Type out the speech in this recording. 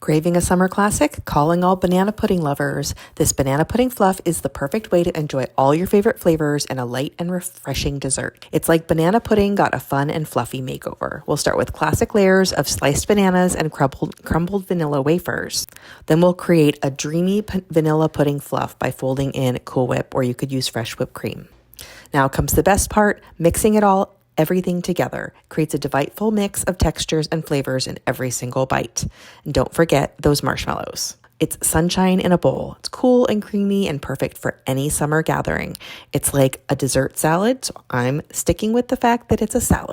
Craving a summer classic? Calling all banana pudding lovers. This banana pudding fluff is the perfect way to enjoy all your favorite flavors in a light and refreshing dessert. It's like banana pudding got a fun and fluffy makeover. We'll start with classic layers of sliced bananas and crumbled vanilla wafers. Then we'll create a dreamy vanilla pudding fluff by folding in Cool Whip, or you could use fresh whipped cream. Now comes the best part, mixing everything together creates a delightful mix of textures and flavors in every single bite. And don't forget those marshmallows. It's sunshine in a bowl. It's cool and creamy and perfect for any summer gathering. It's like a dessert salad, so I'm sticking with the fact that it's a salad.